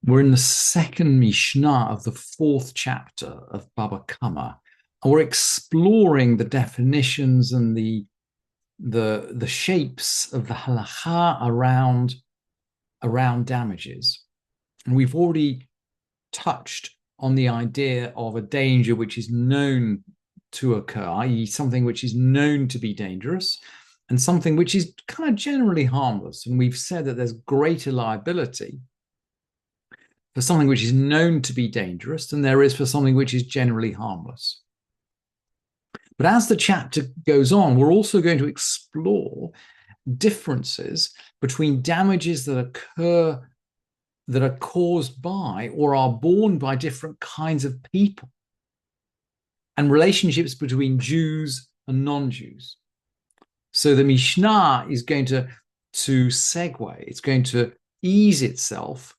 We're in the second Mishnah of the fourth chapter of Bava Kama. And we're exploring the definitions and the shapes of the halacha around damages. And we've already touched on the idea of a danger which is known to occur, i.e., something which is known to be dangerous, and something which is kind of generally harmless. And we've said that there's greater liability for something which is known to be dangerous than there is for something which is generally harmless. But as the chapter goes on, we're also going to explore differences between damages that occur that are caused by or are borne by different kinds of people, and relationships between Jews and non-Jews. So the Mishnah is going to segue, it's going to ease itself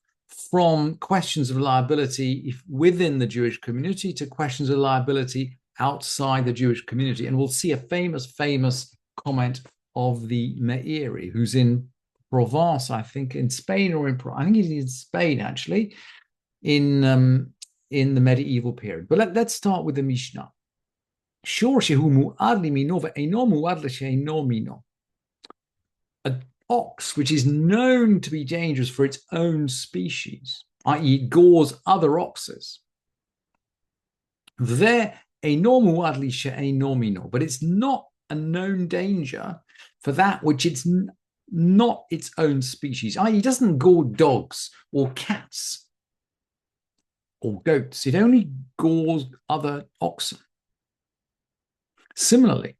from questions of liability within the Jewish community to questions of liability outside the Jewish community. And we'll see a famous comment of the Meiri, who's in Provence, I think, in Spain, or I think he's in Spain, actually, in the medieval period. But let's start with the Mishnah. An ox which is known to be dangerous for its own species, i.e., it gores other oxes. But it's not a known danger for that which it's not its own species, i.e., it doesn't gore dogs or cats or goats. It only gores other oxen. Similarly,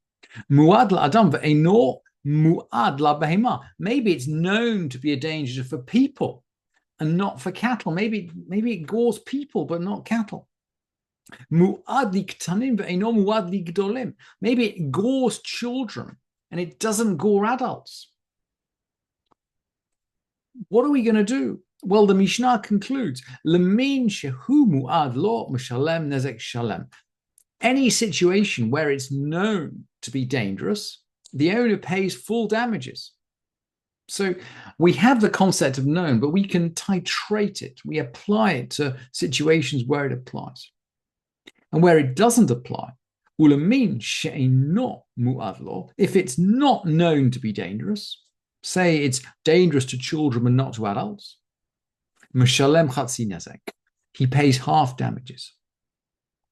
muad la'adam ve'eno muad la'behema. Maybe it's known to be a danger for people and not for cattle. Maybe it gores people but not cattle. Muad liktanim ve'eno muad ligdolim. Maybe it gores children and it doesn't gore adults. What are we going to do? Well, the Mishnah concludes, Lemin shehu muad lo mishalem nezek shalem. Any situation where it's known to be dangerous, the owner pays full damages. So we have the concept of known, but we can titrate it. We apply it to situations where it applies. And where it doesn't apply, if it's not known to be dangerous, say it's dangerous to children but not to adults, he pays half damages.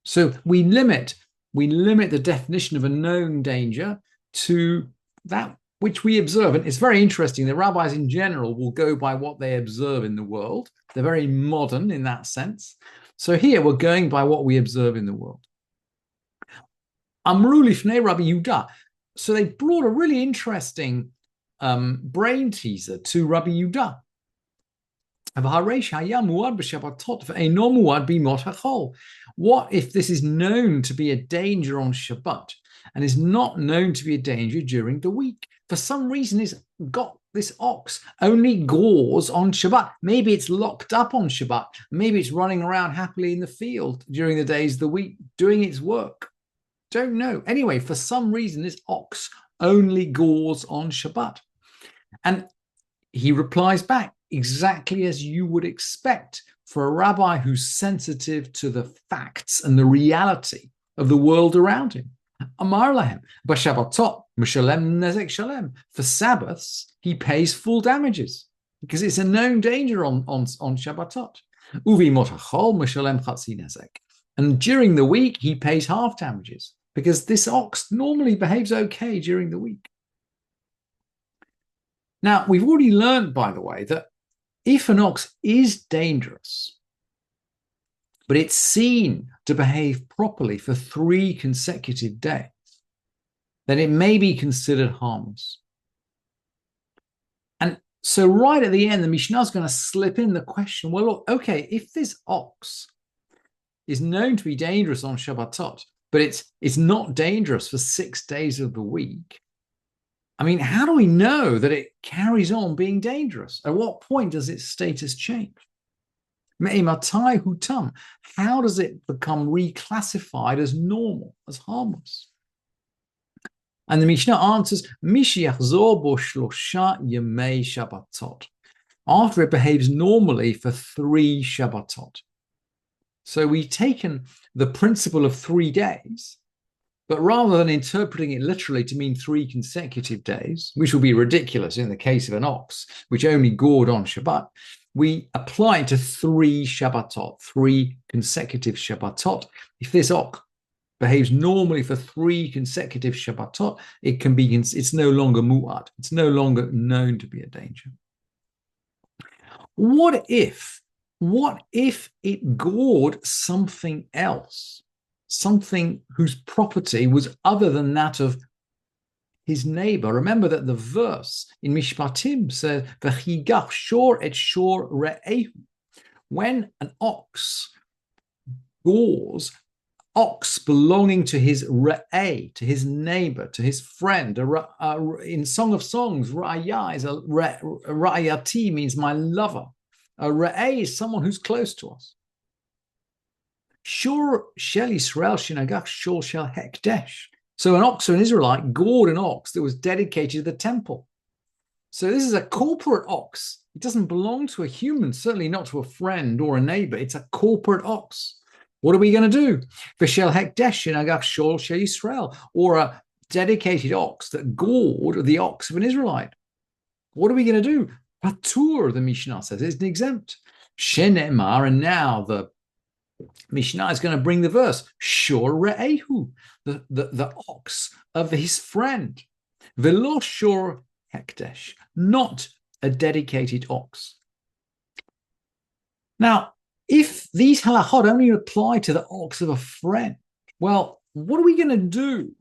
So we limit the definition of a known danger to that which we observe. And it's very interesting. The rabbis in general will go by what they observe in the world. They're very modern in that sense. So here we're going by what we observe in the world. Amru lifnei Rabbi Yehuda. So they brought a really interesting brain teaser to Rabbi Yehuda. What if this is known to be a danger on Shabbat and is not known to be a danger during the week? For some reason, this ox only gores on Shabbat. Maybe it's locked up on Shabbat. Maybe it's running around happily in the field during the days of the week doing its work. Don't know. Anyway, for some reason, this ox only gores on Shabbat. And he replies back, exactly as you would expect for a rabbi who's sensitive to the facts and the reality of the world around him. Amar lahem, b'shabbatot mishalem nezek shalem. For Sabbaths, he pays full damages because it's a known danger on Shabbatot. Uvi motachol mishalem chatzi nezek. And during the week, he pays half damages because this ox normally behaves okay during the week. Now, we've already learned, by the way, that if an ox is dangerous, but it's seen to behave properly for 3 consecutive days, then it may be considered harmless. And so right at the end, the Mishnah is going to slip in the question, well, look, okay, if this ox is known to be dangerous on Shabbatot, but it's not dangerous for 6 days of the week, I mean, how do we know that it carries on being dangerous? At what point does its status change? Me'imatai hutam. How does it become reclassified as normal, as harmless? And the Mishnah answers, Mishiachzor bo shlosha yemei Shabbatot. after it behaves normally for 3 Shabbatot. So we've taken the principle of 3 days, but rather than interpreting it literally to mean 3 consecutive days, which will be ridiculous in the case of an ox, which only gored on Shabbat, we apply it to 3 Shabbatot, 3 consecutive Shabbatot. If this ox behaves normally for 3 consecutive Shabbatot, it's no longer mu'ad. It's no longer known to be a danger. What if it gored something else? Something whose property was other than that of his neighbor. Remember that the verse in Mishpatim says, "V'chigach shor et shor re'ehu." When an ox gores ox belonging to his re'eh, to his neighbor, to his friend. In Song of Songs, ra'ayah is ra'ayati means my lover. A re'eh is someone who's close to us. Shur shel Yisrael shinagach shur shel hekdesh. So an ox or an Israelite gored an ox that was dedicated to the temple. So this is a corporate ox. It doesn't belong to a human, certainly not to a friend or a neighbor. It's a corporate ox. What are we going to do? V'shel hekdesh shinagach shur shel Yisrael, or a dedicated ox that gored the ox of an Israelite. What are we going to do? Patur, the Mishnah says, it's exempt. Shenemar, and now the Mishnah is going to bring the verse, Shor Re'ehu, the ox of his friend. Velo Shor Hekdesh, not a dedicated ox. Now, if these halachot only apply to the ox of a friend, well, what are we going to do?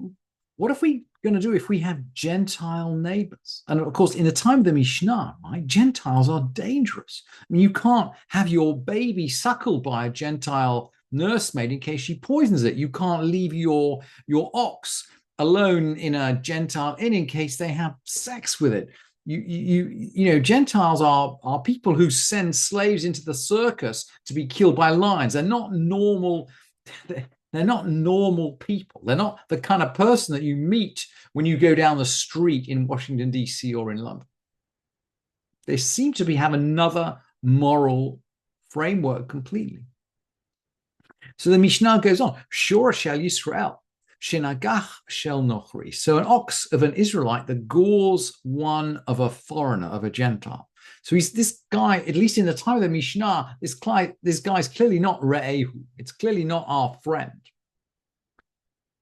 What are we going to do if we have Gentile neighbors? And of course, in the time of the Mishnah, right, Gentiles are dangerous. I mean, you can't have your baby suckled by a Gentile nursemaid in case she poisons it. You can't leave your ox alone in a Gentile inn in case they have sex with it. You know, Gentiles are people who send slaves into the circus to be killed by lions. They're not normal. They're not normal people. They're not the kind of person that you meet when you go down the street in Washington, D.C. or in London. They seem to have another moral framework completely. So the Mishnah goes on, Shor shel Yisrael, shenagach shel nochri. So an ox of an Israelite that gores one of a foreigner, of a Gentile. So this guy, at least in the time of the Mishnah, this guy's clearly not Re'ehu. It's clearly not our friend.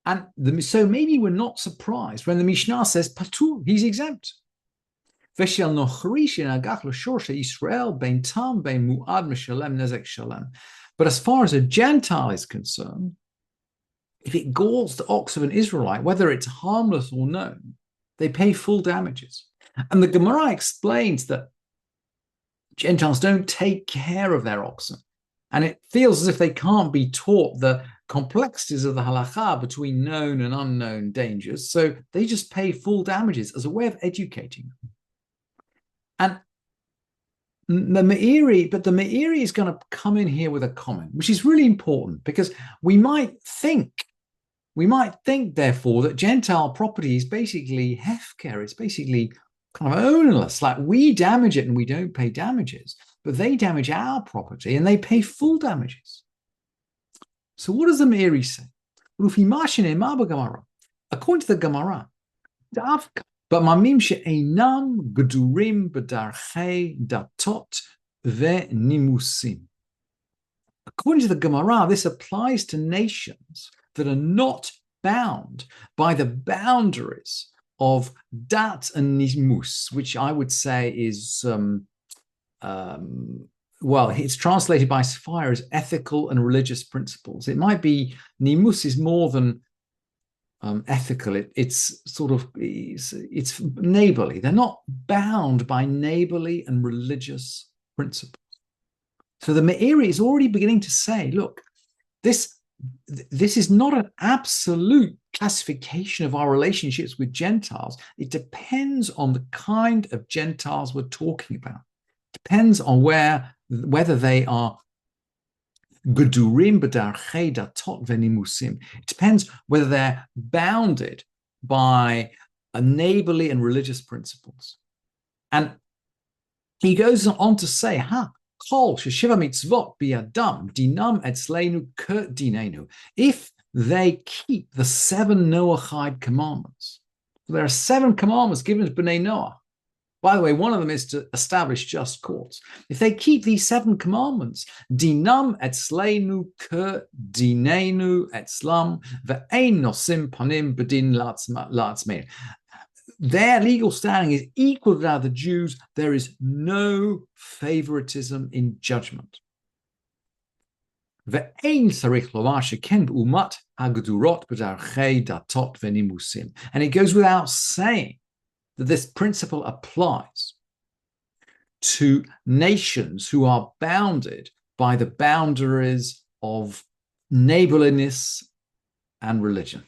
And so maybe we're not surprised when the Mishnah says Patur, he's exempt. V'shel nochri shenagach l'shor she'Yisrael bein tam bein mu'ad meshalem nezek shalem. But as far as a Gentile is concerned, if it gores the ox of an Israelite, whether it's harmless or known, they pay full damages. And the Gemara explains that Gentiles don't take care of their oxen. And it feels as if they can't be taught the complexities of the halakha between known and unknown dangers. So they just pay full damages as a way of educating them. And the Meiri is going to come in here with a comment, which is really important because we might think, therefore, that Gentile property is basically hefker. It's basically kind of ownerless. Like we damage it and we don't pay damages, but they damage our property and they pay full damages. So what does the Meiri say? According to the Gemara, but mamim she'einam gedurim b'darchei datot ve'nimusim. According to the Gemara, this applies to nations that are not bound by the boundaries of dat and nimus, which I would say is, well, it's translated by Sapphire as ethical and religious principles. It might be, nimus is more than ethical. It's sort of, it's neighborly. They're not bound by neighborly and religious principles. So the Meiri is already beginning to say, look, this is not an absolute classification of our relationships with Gentiles. It depends on the kind of Gentiles we're talking about. It depends on whether they are gedurim b'darchei datot v'nimusim. It depends whether they're bounded by a neighborly and religious principles. And he goes on to say, kol sheshiva mitzvot biadam dinam etzleinu kert dinenu. If they keep the 7 Noahide commandments, there are 7 commandments given to Bnei Noah. By the way, one of them is to establish just courts. If they keep these 7 commandments, dinam etzleinu kert dinenu etzlam ve'ein nosim panim bedin la'atzmein. Their legal standing is equal to that of the Jews. There is no favoritism in judgment. And it goes without saying that this principle applies to nations who are bounded by the boundaries of neighborliness and religion.